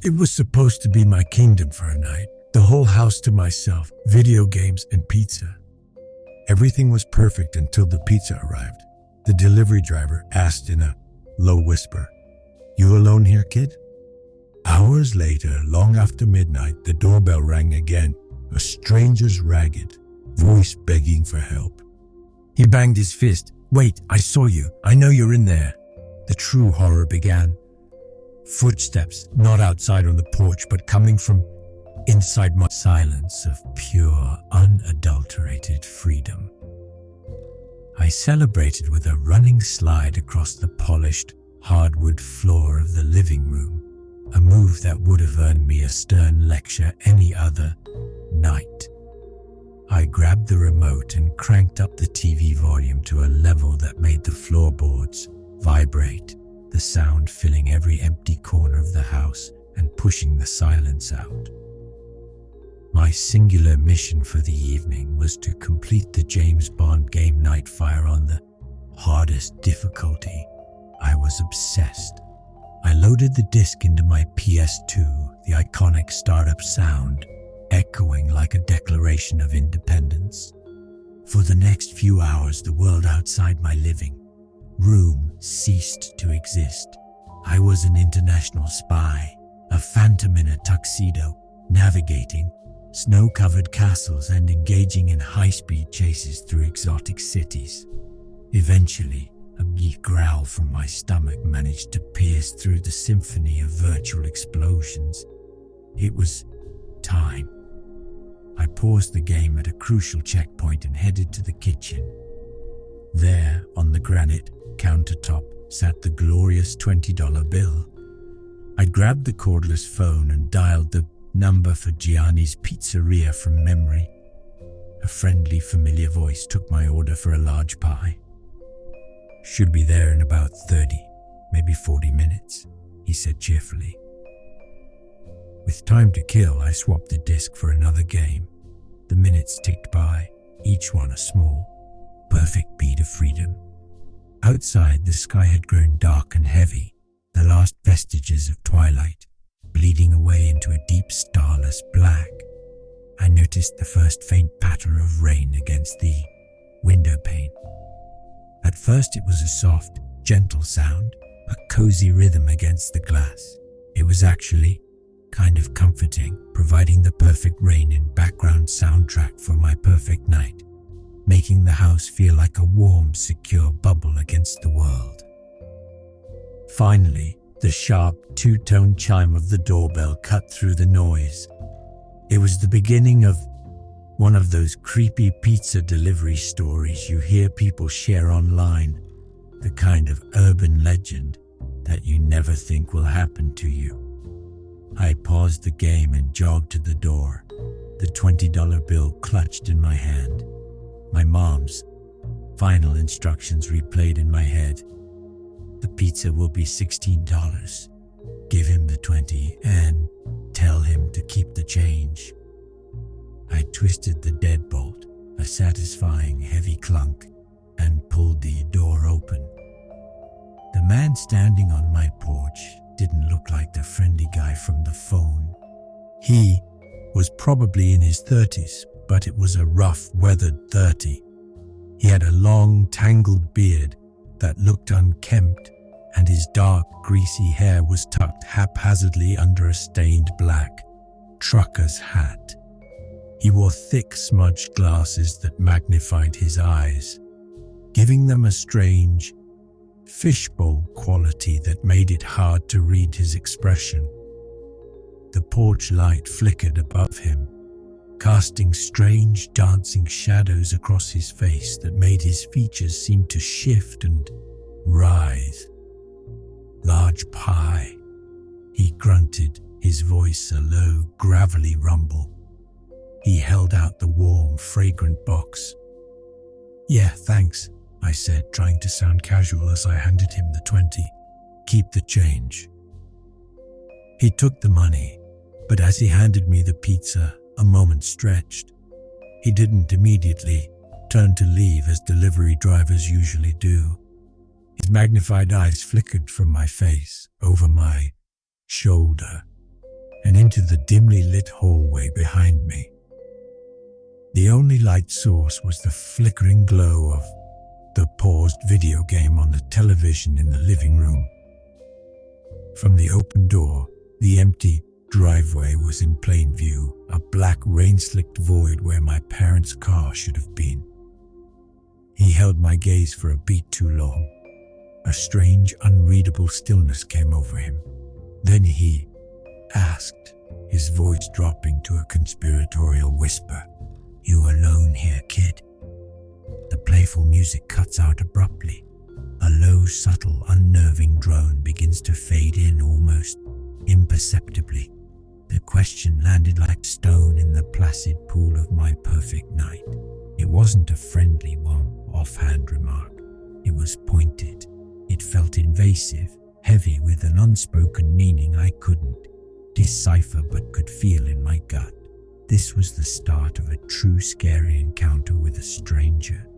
It was supposed to be my kingdom for a night. The whole house to myself, video games and pizza. Everything was perfect until the pizza arrived. The delivery driver asked in a low whisper, "You alone here, kid?" Hours later, long after midnight, the doorbell rang again, a stranger's ragged voice begging for help. He banged his fist. "Wait, I saw you. I know you're in there." The true horror began. Footsteps, not outside on the porch, but coming from inside my silence of pure, unadulterated freedom. I celebrated with a running slide across the polished, hardwood floor of the living room, a move that would have earned me a stern lecture any other night. I grabbed the remote and cranked up the TV volume to a level that made the floorboards vibrate, the sound filling every empty corner of the house and pushing the silence out. My singular mission for the evening was to complete the James Bond game Nightfire on the hardest difficulty. I was obsessed. I loaded the disc into my PS2, the iconic startup sound, echoing like a declaration of independence. For the next few hours, the world outside my living room ceased to exist. I was an international spy, a phantom in a tuxedo, navigating snow-covered castles and engaging in high-speed chases through exotic cities. Eventually, a bleak growl from my stomach managed to pierce through the symphony of virtual explosions. It was time. I paused the game at a crucial checkpoint and headed to the kitchen. There, on the granite countertop, sat the glorious $20 bill. I grabbed the cordless phone and dialed the number for Gianni's Pizzeria from memory. A friendly, familiar voice took my order for a large pie. "Should be there in about 30, maybe 40 minutes, he said cheerfully. With time to kill, I swapped the disc for another game. The minutes ticked by, each one a small, perfect beat of freedom. Outside, the sky had grown dark and heavy, the last vestiges of twilight bleeding away into a deep starless black. I noticed the first faint patter of rain against the window pane. At first it was a soft, gentle sound, a cozy rhythm against the glass. It was actually kind of comforting, providing the perfect rain and background soundtrack for my perfect night, making the house feel like a warm, secure bubble against the world. Finally, the sharp, two-tone chime of the doorbell cut through the noise. It was the beginning of one of those creepy pizza delivery stories you hear people share online, the kind of urban legend that you never think will happen to you. I paused the game and jogged to the door, the $20 bill clutched in my hand. My mom's final instructions replayed in my head. The pizza will be $16. Give him the 20 and tell him to keep the change. I twisted the deadbolt, a satisfying heavy clunk, and pulled the door open. The man standing on my porch didn't look like the friendly guy from the phone. He was probably in his 30s, but it was a rough, weathered 30. He had a long, tangled beard that looked unkempt, and his dark, greasy hair was tucked haphazardly under a stained black trucker's hat. He wore thick, smudged glasses that magnified his eyes, giving them a strange, fishbowl quality that made it hard to read his expression. The porch light flickered above him, casting strange, dancing shadows across his face that made his features seem to shift and writhe. "Large pie," he grunted, his voice a low, gravelly rumble. He held out the warm, fragrant box. "Yeah, thanks," I said, trying to sound casual as I handed him the 20. "Keep the change." He took the money, but as he handed me the pizza, a moment stretched. He didn't immediately turn to leave as delivery drivers usually do. His magnified eyes flickered from my face over my shoulder. into the dimly lit hallway behind me. The only light source was the flickering glow of the paused video game on the television in the living room. From the open door, the empty driveway was in plain view, a black rain-slicked void where my parents' car should have been. He held my gaze for a beat too long. A strange, unreadable stillness came over him. Then he asked, his voice dropping to a conspiratorial whisper, "You alone here, kid?" The playful music cuts out abruptly. A low, subtle, unnerving drone begins to fade in almost imperceptibly. The question landed like stone in the placid pool of my perfect night. It wasn't a friendly, offhand remark. It was pointed. It felt invasive, heavy with an unspoken meaning I couldn't decipher but could feel in my gut. This was the start of a true scary encounter with a stranger.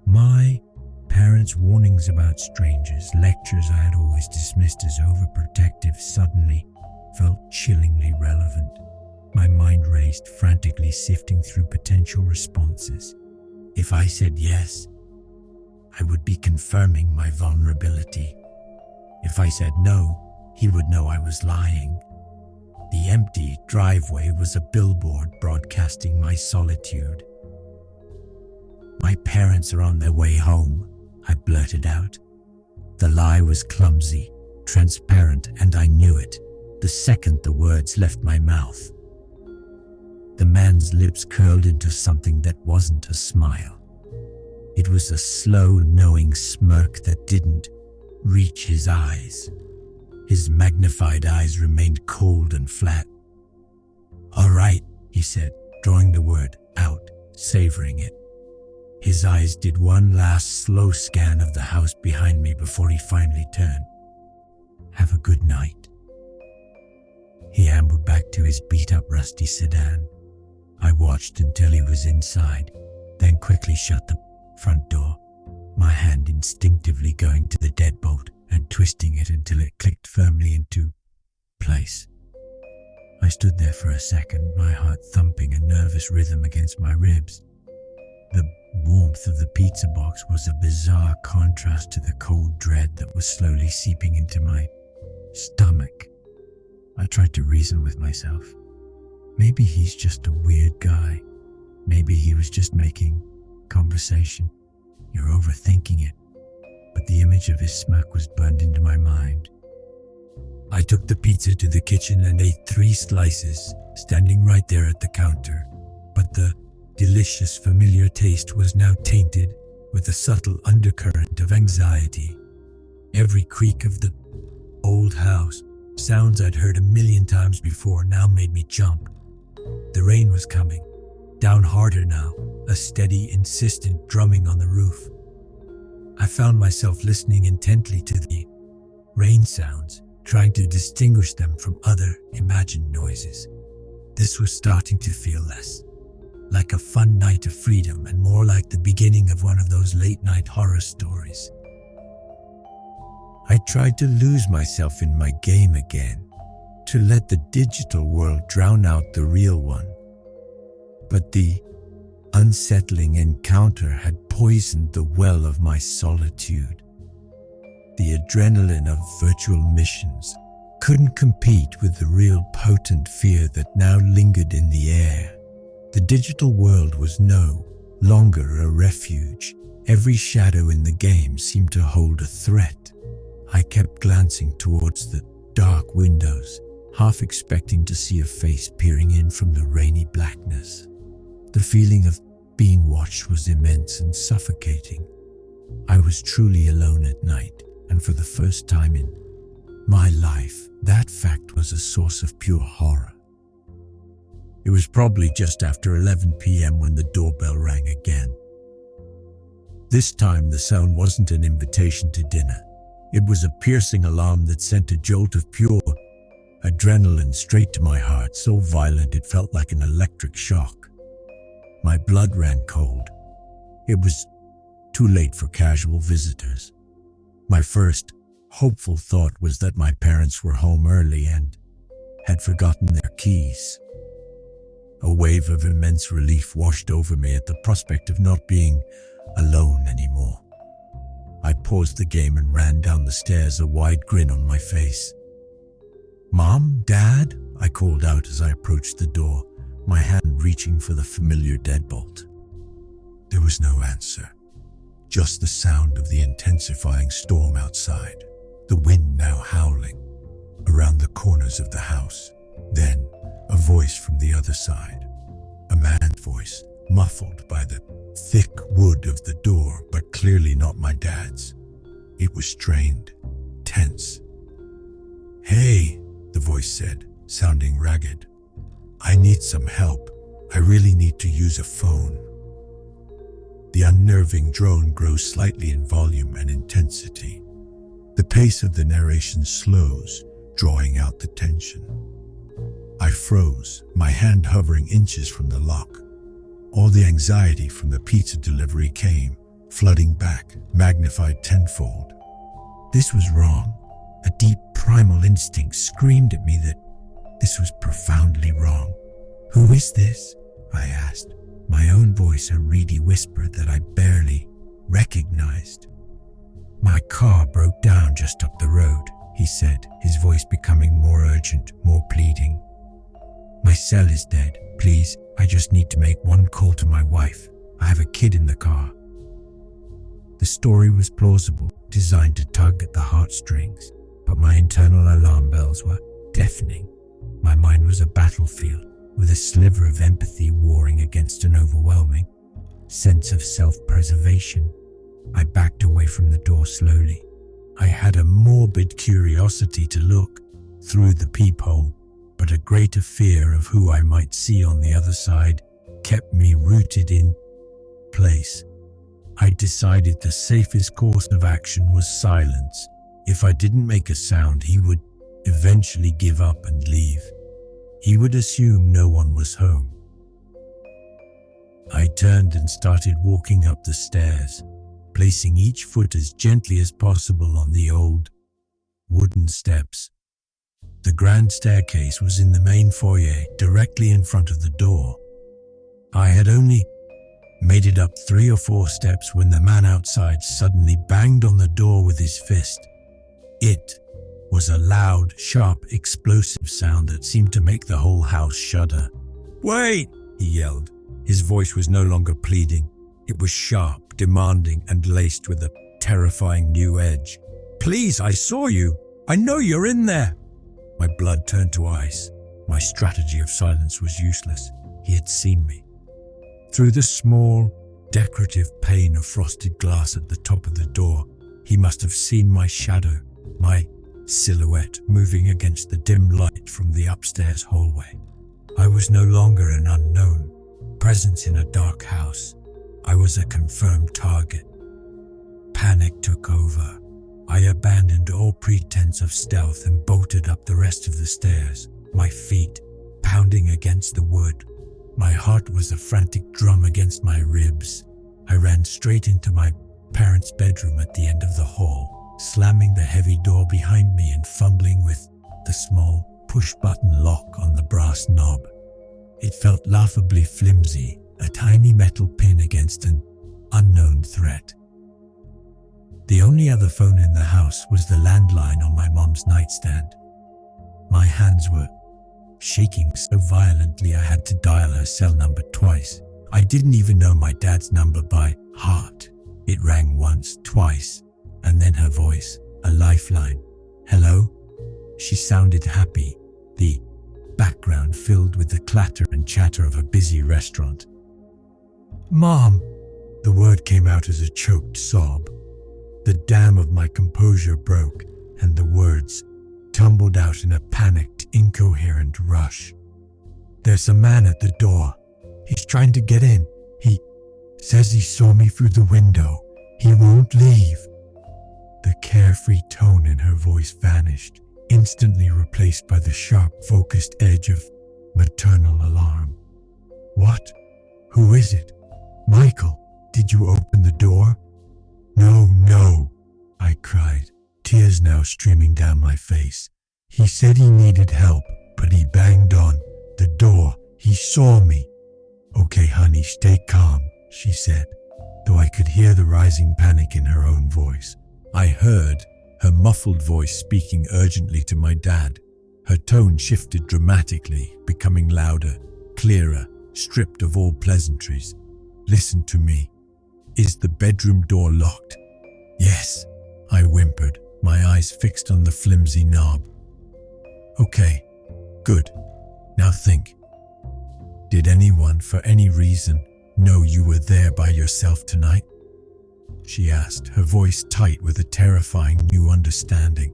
My parents' warnings about strangers, lectures I had always dismissed as overprotective, suddenly felt chillingly relevant. My mind raced, frantically sifting through potential responses. If I said yes, I would be confirming my vulnerability. If I said no, he would know I was lying. The empty driveway was a billboard broadcasting my solitude. "My parents are on their way home," I blurted out. The lie was clumsy, transparent, and I knew it the second the words left my mouth. The man's lips curled into something that wasn't a smile. It was a slow, knowing smirk that didn't reach his eyes. His magnified eyes remained cold and flat. "All right," he said, drawing the word out, savoring it. His eyes did one last slow scan of the house behind me before he finally turned. "Have a good night." He ambled back to his beat-up rusty sedan. I watched until he was inside, then quickly shut the front door, my hand instinctively going to the deadbolt and twisting it until it clicked firmly into place. I stood there for a second, my heart thumping a nervous rhythm against my ribs. The warmth of the pizza box was a bizarre contrast to the cold dread that was slowly seeping into my stomach. I tried to reason with myself. Maybe he's just a weird guy. Maybe he was just making conversation. You're overthinking it. But the image of his smirk was burned into my mind. I took the pizza to the kitchen and ate 3 slices, standing right there at the counter. But the delicious, familiar taste was now tainted with a subtle undercurrent of anxiety. Every creak of the old house, sounds I'd heard a million times before, now made me jump. The rain was coming, down harder now, a steady, insistent drumming on the roof. I found myself listening intently to the rain sounds, trying to distinguish them from other imagined noises. This was starting to feel less like a fun night of freedom and more like the beginning of one of those late-night horror stories. I tried to lose myself in my game again, to let the digital world drown out the real one. But the unsettling encounter had poisoned the well of my solitude. The adrenaline of virtual missions couldn't compete with the real potent fear that now lingered in the air. The digital world was no longer a refuge. Every shadow in the game seemed to hold a threat. I kept glancing towards the dark windows, half expecting to see a face peering in from the rainy blackness. The feeling of being watched was immense and suffocating. I was truly alone at night, and for the first time in my life, that fact was a source of pure horror. It was probably just after 11 p.m. when the doorbell rang again. This time, the sound wasn't an invitation to dinner. It was a piercing alarm that sent a jolt of pure adrenaline straight to my heart, so violent it felt like an electric shock. My blood ran cold. It was too late for casual visitors. My first hopeful thought was that my parents were home early and had forgotten their keys. A wave of immense relief washed over me at the prospect of not being alone anymore. I paused the game and ran down the stairs, a wide grin on my face. "Mom? Dad?" I called out as I approached the door, my hand reaching for the familiar deadbolt. There was no answer, just the sound of the intensifying storm outside, the wind now howling around the corners of the house. Then, a voice from the other side, a man's voice, muffled by the thick wood of the door, but clearly not my dad's. It was strained, tense. "Hey," the voice said, sounding ragged. "I need some help. I really need to use a phone." The unnerving drone grows slightly in volume and intensity. The pace of the narration slows, drawing out the tension. I froze, my hand hovering inches from the lock. All the anxiety from the pizza delivery came, flooding back, magnified tenfold. This was wrong. A deep primal instinct screamed at me that this was profoundly wrong. "Who is this?" I asked, my own voice a reedy whisper that I barely recognized. "My car broke down just up the road," he said, his voice becoming more urgent, more pleading. "My cell is dead. Please, I just need to make one call to my wife. I have a kid in the car." The story was plausible, designed to tug at the heartstrings, but my internal alarm bells were deafening. My mind was a battlefield, with a sliver of empathy warring against an overwhelming sense of self-preservation. I backed away from the door slowly. I had a morbid curiosity to look through the peephole, but a greater fear of who I might see on the other side kept me rooted in place. I decided the safest course of action was silence. If I didn't make a sound, he would eventually give up and leave. He would assume no one was home. I turned and started walking up the stairs, placing each foot as gently as possible on the old wooden steps. The grand staircase was in the main foyer, directly in front of the door. I had only made it up 3 or 4 steps when the man outside suddenly banged on the door with his fist. It was a loud, sharp, explosive sound that seemed to make the whole house shudder. "Wait!" he yelled. His voice was no longer pleading. It was sharp, demanding, and laced with a terrifying new edge. "Please, I saw you. I know you're in there." My blood turned to ice. My strategy of silence was useless. He had seen me. Through the small, decorative pane of frosted glass at the top of the door, he must have seen my shadow, my silhouette moving against the dim light from the upstairs hallway. I was no longer an unknown presence in a dark house. I was a confirmed target. Panic took over. I abandoned all pretense of stealth and bolted up the rest of the stairs, my feet pounding against the wood. My heart was a frantic drum against my ribs. I ran straight into my parents' bedroom at the end of the hall, slamming the heavy door behind me and fumbling with the small push-button lock on the brass knob. It felt laughably flimsy, a tiny metal pin against an unknown threat. The only other phone in the house was the landline on my mom's nightstand. My hands were shaking so violently I had to dial her cell number twice. I didn't even know my dad's number by heart. It rang once, twice, and then her voice, a lifeline. "Hello?" She sounded happy, the background filled with the clatter and chatter of a busy restaurant. "Mom!" The word came out as a choked sob. The dam of my composure broke, and the words tumbled out in a panicked, incoherent rush. "There's a man at the door. He's trying to get in. He says he saw me through the window. He won't leave." The carefree tone in her voice vanished, instantly replaced by the sharp, focused edge of maternal alarm. "What? Who is it? Michael, did you open the door?" No, I cried, tears now streaming down my face. "He said he needed help. but he banged on the door. He saw me. Okay, honey, stay calm, she said, though I could hear the rising panic in her own voice. I heard her muffled voice speaking urgently to my dad. Her tone shifted dramatically, becoming louder, clearer, stripped of all pleasantries. Listen to me. Is the bedroom door locked? Yes, I whimpered, my eyes fixed on the flimsy knob. Okay, good. Now think. Did anyone, for any reason, know you were there by yourself tonight? She asked, her voice tight with a terrifying new understanding.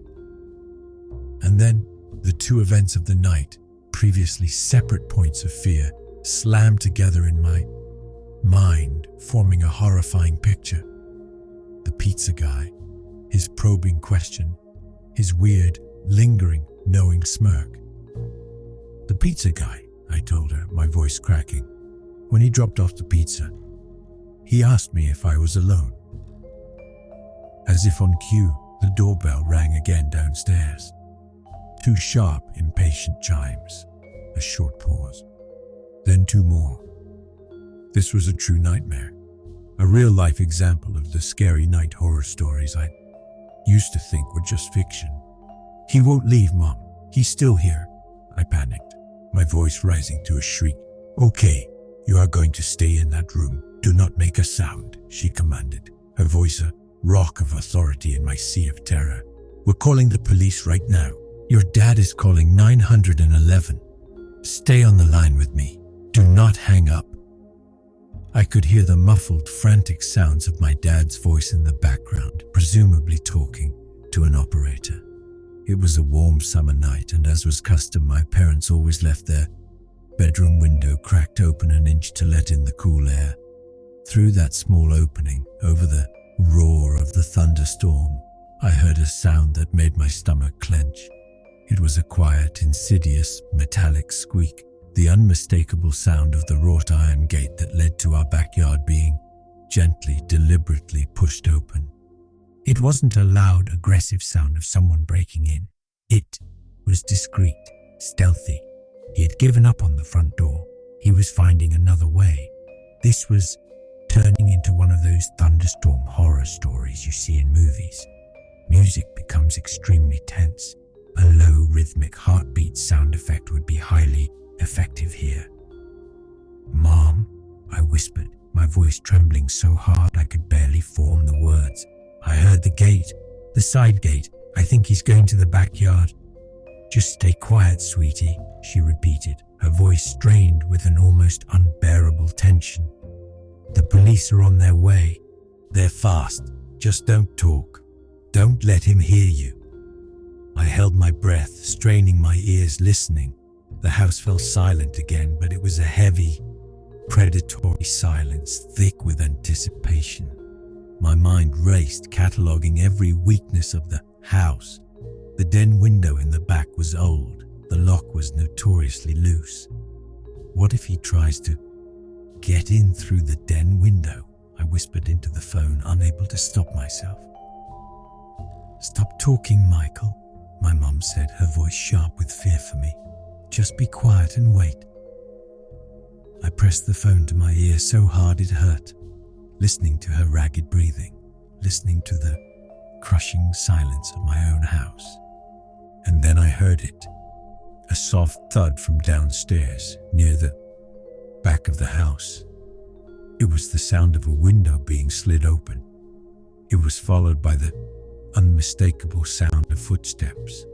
And then, the two events of the night, previously separate points of fear, slammed together in my mind, forming a horrifying picture. The pizza guy, his probing question, his weird, lingering, knowing smirk. The pizza guy, I told her, my voice cracking. When he dropped off the pizza, he asked me if I was alone. As if on cue, the doorbell rang again downstairs. Two sharp, impatient chimes. A short pause. Then two more. This was a true nightmare. A real-life example of the scary night horror stories I used to think were just fiction. He won't leave, Mom. He's still here. I panicked, my voice rising to a shriek. Okay, you are going to stay in that room. Do not make a sound, she commanded, her voice a rock of authority in my sea of terror. We're calling the police right now. Your dad is calling 911. Stay on the line with me. Do not hang up. I could hear the muffled, frantic sounds of my dad's voice in the background, presumably talking to an operator. It was a warm summer night, and as was custom, my parents always left their bedroom window cracked open an inch to let in the cool air. Through that small opening, over the roar of the thunderstorm, I heard a sound that made my stomach clench. It was a quiet, insidious, metallic squeak, the unmistakable sound of the wrought iron gate that led to our backyard being gently, deliberately pushed open. It wasn't a loud, aggressive sound of someone breaking in. It was discreet, stealthy. He had given up on the front door. He was finding another way. This was turning into one of those thunderstorm horror stories you see in movies. Music becomes extremely tense. A low, rhythmic heartbeat sound effect would be highly effective here. Mom, I whispered, my voice trembling so hard I could barely form the words. I heard the gate, the side gate. I think he's going to the backyard. Just stay quiet, sweetie, she repeated, her voice strained with an almost unbearable tension. The police are on their way. They're fast. Just don't talk. Don't let him hear you. I held my breath, straining my ears, listening. The house fell silent again, but it was a heavy, predatory silence, thick with anticipation. My mind raced, cataloging every weakness of the house. The den window in the back was old. The lock was notoriously loose. What if he tries to get in through the den window? I whispered into the phone, unable to stop myself. Stop talking, Michael, my mum said, her voice sharp with fear for me. Just be quiet and wait. I pressed the phone to my ear so hard it hurt, listening to her ragged breathing, listening to the crushing silence of my own house. And then I heard it, a soft thud from downstairs near the back of the house. It was the sound of a window being slid open. It was followed by the unmistakable sound of footsteps.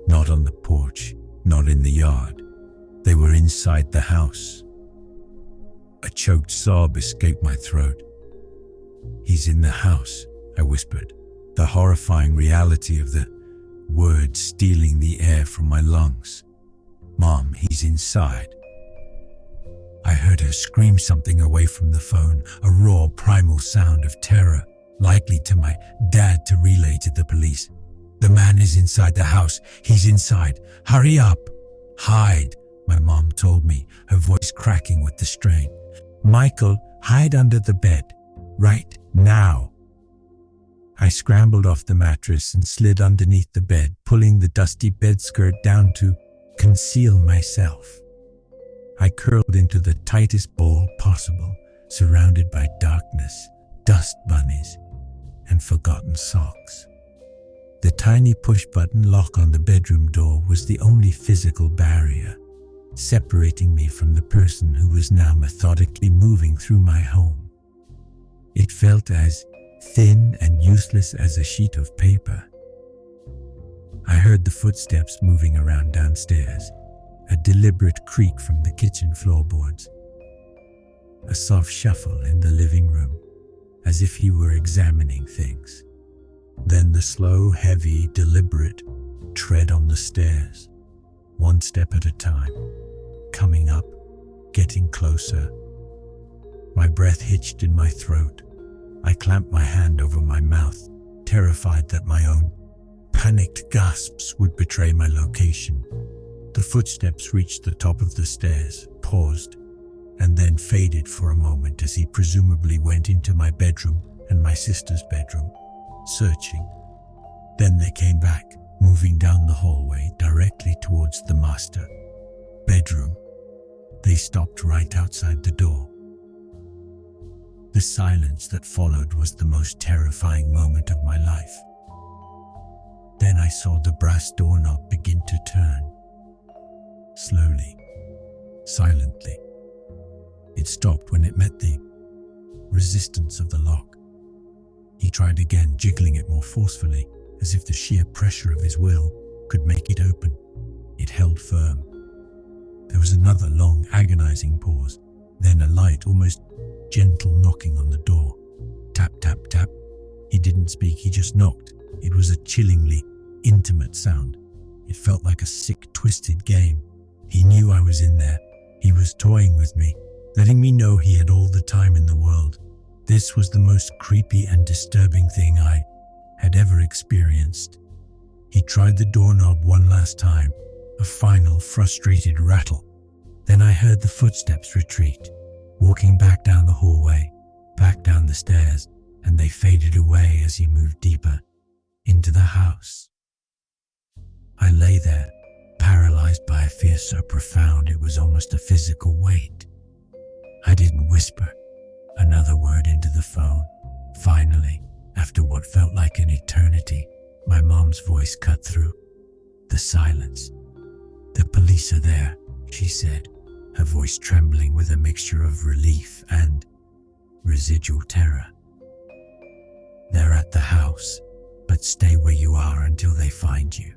Not on the porch, not in the yard. They were inside the house. A choked sob escaped my throat. He's in the house, I whispered, the horrifying reality of the word stealing the air from my lungs. Mom, he's inside. I heard her scream something away from the phone, a raw, primal sound of terror, likely to my dad to relay to the police. The man is inside the house. He's inside. Hurry up. Hide, my mom told me, her voice cracking with the strain. Michael, hide under the bed. Right now. I scrambled off the mattress and slid underneath the bed, pulling the dusty bed skirt down to conceal myself. I curled into the tightest ball possible, surrounded by darkness, dust bunnies, and forgotten socks. The tiny push-button lock on the bedroom door was the only physical barrier, separating me from the person who was now methodically moving through my home. It felt as thin and useless as a sheet of paper. I heard the footsteps moving around downstairs, a deliberate creak from the kitchen floorboards, a soft shuffle in the living room, as if he were examining things. Then the slow, heavy, deliberate tread on the stairs, one step at a time, coming up, getting closer. My breath hitched in my throat. I clamped my hand over my mouth, terrified that my own panicked gasps would betray my location. The footsteps reached the top of the stairs, paused, and then faded for a moment as he presumably went into my bedroom and my sister's bedroom, searching. Then they came back, moving down the hallway directly towards the master bedroom. They stopped right outside the door. The silence that followed was the most terrifying moment of my life. Then I saw the brass doorknob begin to turn. Slowly, silently. It stopped when it met the resistance of the lock. He tried again, jiggling it more forcefully, as if the sheer pressure of his will could make it open. It held firm. There was another long, agonizing pause, then a light, almost gentle knocking on the door. Tap, tap, tap. He didn't speak, he just knocked. It was a chillingly intimate sound. It felt like a sick, twisted game. He knew I was in there. He was toying with me, letting me know he had all the time in the world. This was the most creepy and disturbing thing I had ever experienced. He tried the doorknob one last time, a final, frustrated rattle. Then I heard the footsteps retreat, walking back down the hallway, back down the stairs, and they faded away as he moved deeper into the house. I lay there, paralyzed by a fear so profound it was almost a physical weight. I didn't whisper another word into the phone. Finally, after what felt like an eternity, my mom's voice cut through the silence. "The police are there," she said, her voice trembling with a mixture of relief and residual terror. "They're at the house, but stay where you are until they find you."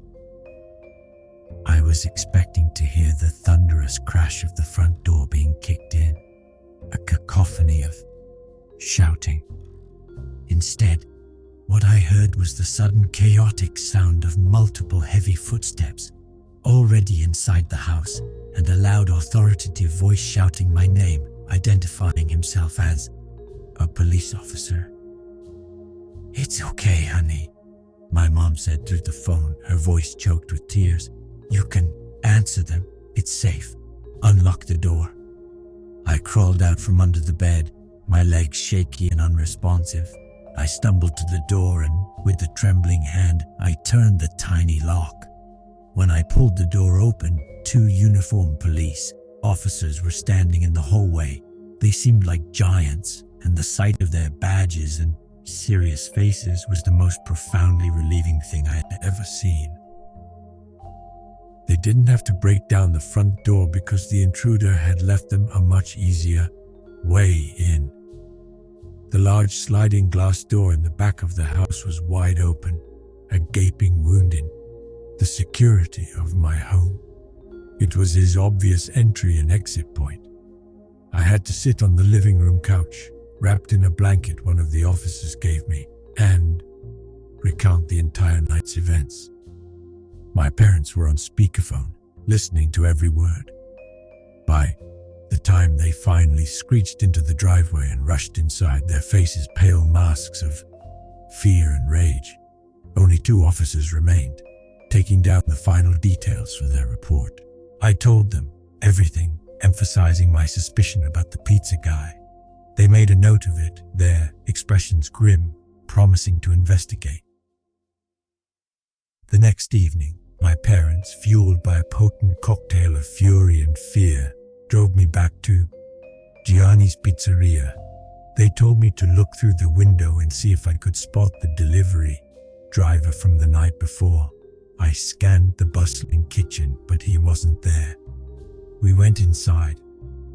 I was expecting to hear the thunderous crash of the front door being kicked in, a cacophony of shouting. Instead, what I heard was the sudden chaotic sound of multiple heavy footsteps, already inside the house, and a loud authoritative voice shouting my name, identifying himself as a police officer. "It's okay, honey," my mom said through the phone, her voice choked with tears. "You can answer them. It's safe. Unlock the door." I crawled out from under the bed, my legs shaky and unresponsive. I stumbled to the door and, with a trembling hand, I turned the tiny lock. When I pulled the door open, 2 uniformed police officers were standing in the hallway. They seemed like giants, and the sight of their badges and serious faces was the most profoundly relieving thing I had ever seen. They didn't have to break down the front door because the intruder had left them a much easier way in. The large sliding glass door in the back of the house was wide open, a gaping wound in the security of my home. It was his obvious entry and exit point. I had to sit on the living room couch, wrapped in a blanket one of the officers gave me, and recount the entire night's events. My parents were on speakerphone, listening to every word. By the time they finally screeched into the driveway and rushed inside, their faces pale masks of fear and rage. Only 2 officers remained, taking down the final details for their report. I told them everything, emphasizing my suspicion about the pizza guy. They made a note of it, their expressions grim, promising to investigate. The next evening, My parents, fueled by a potent cocktail of fury and fear, drove me back to Gianni's Pizzeria. They told me to look through the window and see if I could spot the delivery driver from the night before. I scanned the bustling kitchen, but he wasn't there. We went inside,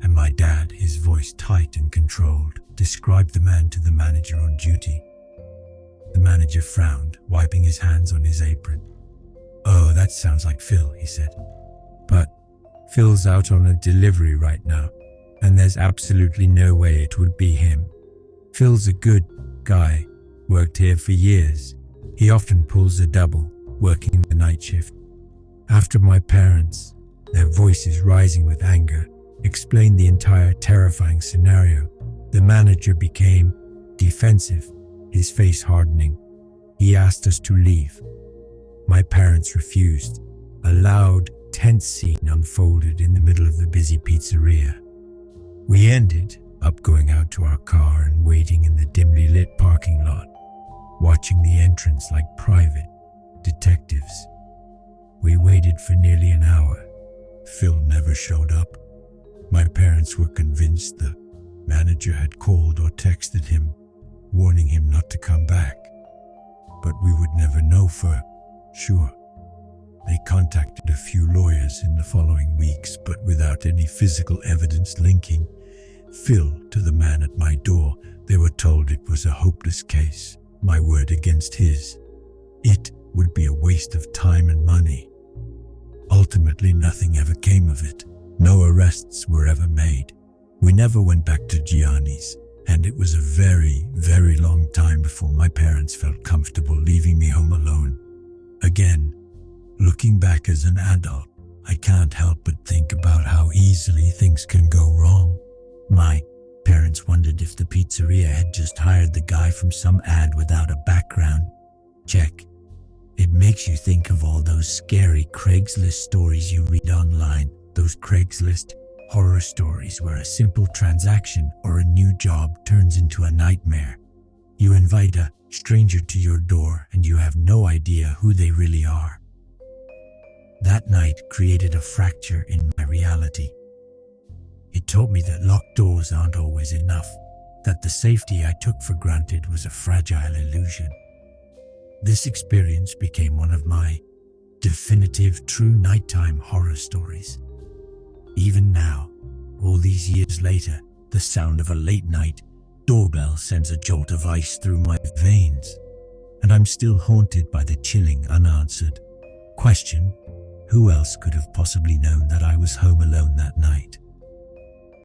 and my dad, his voice tight and controlled, described the man to the manager on duty. The manager frowned, wiping his hands on his apron. "Oh, that sounds like Phil," he said. "But Phil's out on a delivery right now, and there's absolutely no way it would be him. Phil's a good guy, worked here for years. He often pulls a double, working the night shift." After my parents, their voices rising with anger, explained the entire terrifying scenario, the manager became defensive, his face hardening. He asked us to leave. My parents refused. A loud, tense scene unfolded in the middle of the busy pizzeria. We ended up going out to our car and waiting in the dimly lit parking lot, watching the entrance like private detectives. We waited for nearly an hour. Phil never showed up. My parents were convinced the manager had called or texted him, warning him not to come back. But we would never know for sure. They contacted a few lawyers in the following weeks, but without any physical evidence linking Phil to the man at my door. They were told it was a hopeless case, my word against his. It would be a waste of time and money. Ultimately, nothing ever came of it. No arrests were ever made. We never went back to Gianni's, and it was a very, very long time before my parents felt comfortable leaving me home alone. Again, looking back as an adult, I can't help but think about how easily things can go wrong. My parents wondered if the pizzeria had just hired the guy from some ad without a background check. It makes you think of all those scary Craigslist stories you read online, those Craigslist horror stories where a simple transaction or a new job turns into a nightmare. You invite a stranger to your door and you have no idea who they really are. That night created a fracture in my reality. It taught me that locked doors aren't always enough, that the safety I took for granted was a fragile illusion. This experience became one of my definitive true nighttime horror stories. Even now, all these years later, the sound of a late-night doorbell sends a jolt of ice through my veins, and I'm still haunted by the chilling, unanswered question: who else could have possibly known that I was home alone that night?